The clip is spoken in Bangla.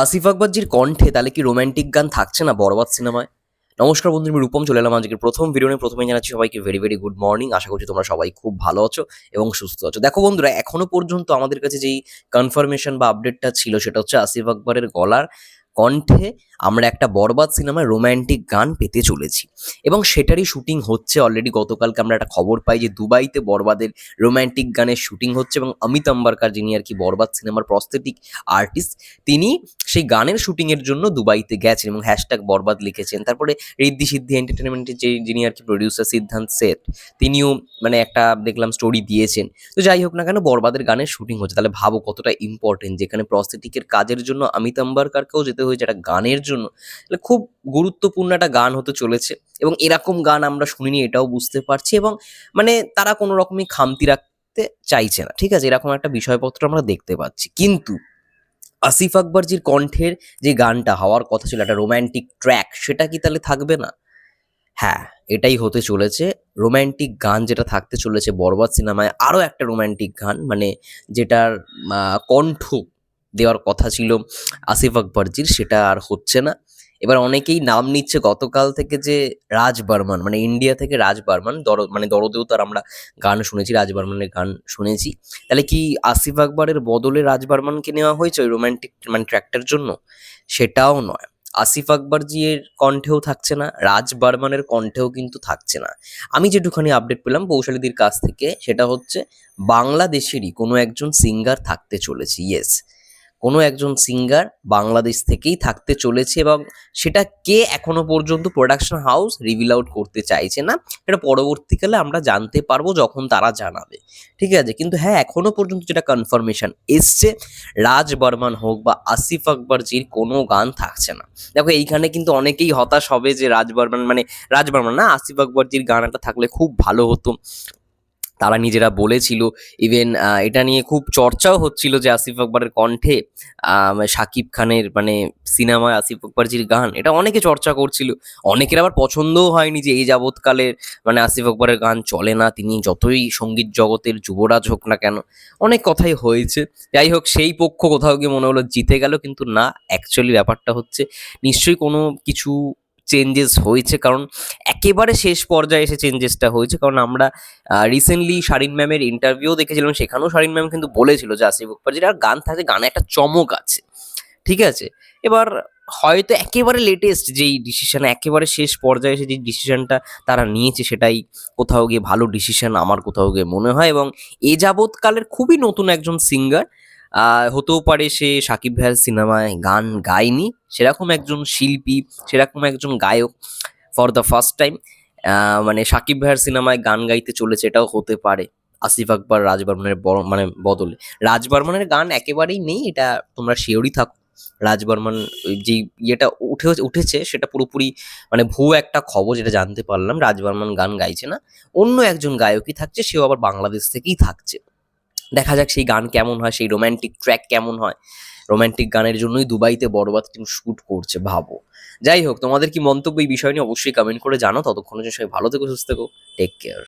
আসিফ আকবরজির কণ্ঠে তাহলে কি রোমান্টিক গান থাকছে না বরবাদ সিনেমায়? নমস্কার বন্ধু, আমি রূপম চলে এলাম আজকের প্রথম ভিডিও নিয়ে। প্রথমেই জানাচ্ছি সবাইকে ভেরি ভেরি গুড মর্নিং। আশা করছি তোমরা সবাই খুব ভালো আছো এবং সুস্থ আছো। দেখো বন্ধুরা, এখনো পর্যন্ত আমাদের কাছে যেই কনফার্মেশন বা আপডেটটা ছিল সেটা হচ্ছে আসিফ আকবরের গলার কণ্ঠে আমরা একটা বরবাদ সিনেমায় রোমান্টিক গান পেতে চলেছি এবং সেটারই শুটিং হচ্ছে। অলরেডি গতকালকে আমরা একটা খবর পাই যে দুবাইতে বরবাদের রোমান্টিক গানের শুটিং হচ্ছে এবং অমিত আম্বারকার, যিনি আর কি বরবাদ সিনেমার প্রস্থেটিক আর্টিস্ট, তিনি সেই গানের শুটিং এর জন্য দুবাইতে গেছেন এবং হ্যাশট্যাগ বরবাদ লিখেছেন। তারপরে ঋদ্ধি সিদ্ধি এন্টারটেনমেন্টের যিনি আর কি প্রডিউসার সিদ্ধান্ত সেট, তিনিও মানে একটা দেখলাম স্টোরি দিয়েছেন। তো যাই হোক না কেন, বরবাদের গানের শুটিং হচ্ছে। তাহলে ভাবো কতটা ইম্পর্টেন্ট, যেখানে প্রস্থেটিকের কাজের জন্য অমিত আম্বারকারকেও যেতে হয়েছে একটা গানের জন্য। তাহলে খুব গুরুত্বপূর্ণ একটা গান হতে চলেছে এবং এরকম গান আমরা শুনিনি, এটাও বুঝতে পারছি। এবং মানে তারা কোনো রকমই খামতি রাখতে চাইছে না, ঠিক আছে, এরকম একটা বিষয়পত্র আমরা দেখতে পাচ্ছি। কিন্তু আসিফ আকবরজির কণ্ঠের যে গানটা হওয়ার কথা ছিল একটা রোম্যান্টিক ট্র্যাক, সেটা কি তাহলে থাকবে না? হ্যাঁ, এটাই হতে চলেছে। রোম্যান্টিক গান যেটা থাকতে চলেছে বরবাদ সিনেমায়, আরও একটা রোম্যান্টিক গান, মানে যেটার কণ্ঠ দেওয়ার কথা ছিল আসিফ আকবরজির, সেটা আর হচ্ছে না। এবার অনেকেই নাম নিচ্ছে গতকাল থেকে যে রাজ বর্মন, মানে ইন্ডিয়া থেকে রাজ বর্মন, মানে দরদেও তার আমরা গান শুনেছি, রাজ বর্মনের গান শুনেছি। তাহলে কি আসিফ আকবরের বদলে রাজ বর্মনকে নেওয়া হয়েছে ওই রোম্যান্টিক মানে ট্র্যাকটার জন্য? সেটাও নয়। আসিফ আকবরজি এর কণ্ঠেও থাকছে না, রাজ বর্মনের কণ্ঠেও কিন্তু থাকছে না। আমি যেটুখানি আপডেট পেলাম বৌশালীদির কাছ থেকে, সেটা হচ্ছে বাংলাদেশেরই কোনো একজন সিঙ্গার থাকতে চলেছে। ইয়েস, কোনো একজন সিঙ্গার বাংলাদেশ থেকেই থাকতে চলেছে এবং সেটা কে এখনো পর্যন্ত প্রোডাকশন হাউস রিভিল আউট করতে চাইছে না। এটা পরবর্তীকালে আমরা জানতে পারবো যখন তারা জানাবে, ঠিক আছে। কিন্তু হ্যাঁ, এখনো পর্যন্ত যেটা কনফার্মেশন এসছে, রাজ বর্মন হোক বা আসিফ আকবরজির কোনো গান থাকছে না। দেখো এইখানে কিন্তু অনেকেই হতাশ হবে যে রাজ বর্মন না, আসিফ আকবরজির গান একটা থাকলে খুব ভালো হতো। তারা নিজেরা বলেছিল। ইভেন এটা নিয়ে খুব চর্চাও হচ্ছিল যে আসিফ আকবরের কণ্ঠে শাকিব খানের মানে সিনেমায় আসিফ আকবরজির গান, এটা অনেকে চর্চা করছিল। অনেকের আবার পছন্দও হয়নি যে এই যাবৎকালের মানে আসিফ আকবরের গান চলে না, তিনি যতই সঙ্গীত জগতের যুবরাজ হোক না কেন। অনেক কথাই হয়েছে। যাই হোক, সেই পক্ষ কোথাও গিয়ে মনে হলো জিতে গেল, কিন্তু না, অ্যাকচুয়ালি ব্যাপারটা হচ্ছে নিশ্চয়ই কোনো কিছু চেঞ্জেস হয়েছে। কারণ একেবারে শেষ পর্যায়ে এসে চেঞ্জেসটা হয়েছে। কারণ আমরা রিসেন্টলি শারিন ম্যামের ইন্টারভিউ দেখেছিলাম, সেখানেও শারিন ম্যাম কিন্তু বলেছিল যে আসিফ আকবরজির আর গান থাকে, গানে একটা চমক আছে, ঠিক আছে। এবার হয়তো একেবারে লেটেস্ট যেই ডিসিশন, একেবারে শেষ পর্যায়ে এসে যে ডিসিশনটা তারা নিয়েছে, সেটাই কোথাও গিয়ে ভালো ডিসিশন আমার কোথাও গিয়ে মনে হয়। এবং এ যাবৎকালের খুবই নতুন একজন সিঙ্গার, হতেও পারে সে সাকিব ভাইয়ের সিনেমায় গান গায়নি, সেরকম একজন শিল্পী, সেরকম একজন গায়ক ফর দ্য ফার্স্ট টাইম মানে সাকিব ভাইয়ের সিনেমায় গান গাইতে চলেছে, এটাও হতে পারে। আসিফ আকবর রাজ বর্মনের বড় মানে বদলে রাজ বর্মনের গান একেবারেই নেই, এটা তোমরা শিওরই থাকো। রাজ বর্মন ওই যে ইয়েটা উঠেছে সেটা পুরোপুরি মানে ভুয়ো একটা খবর, যেটা জানতে পারলাম। রাজ বর্মন গান গাইছে না, অন্য একজন গায়কই থাকছে, সেও আবার বাংলাদেশ থেকেই থাকছে। দেখা যাক সেই গান কেমন হয়, সেই রোম্যান্টিক ট্র্যাক কেমন হয়। রোম্যান্টিক গানের জন্যই দুবাইতে বরবাদ টিম শুট করছে, ভাবো। যাই হোক, তোমাদের কি মন্তব্য এই বিষয় নিয়ে অবশ্যই কমেন্ট করে জানাও। ততক্ষণের জন্য সবাই ভালো থেকো, সুস্থ থেকো, টেক কেয়ার।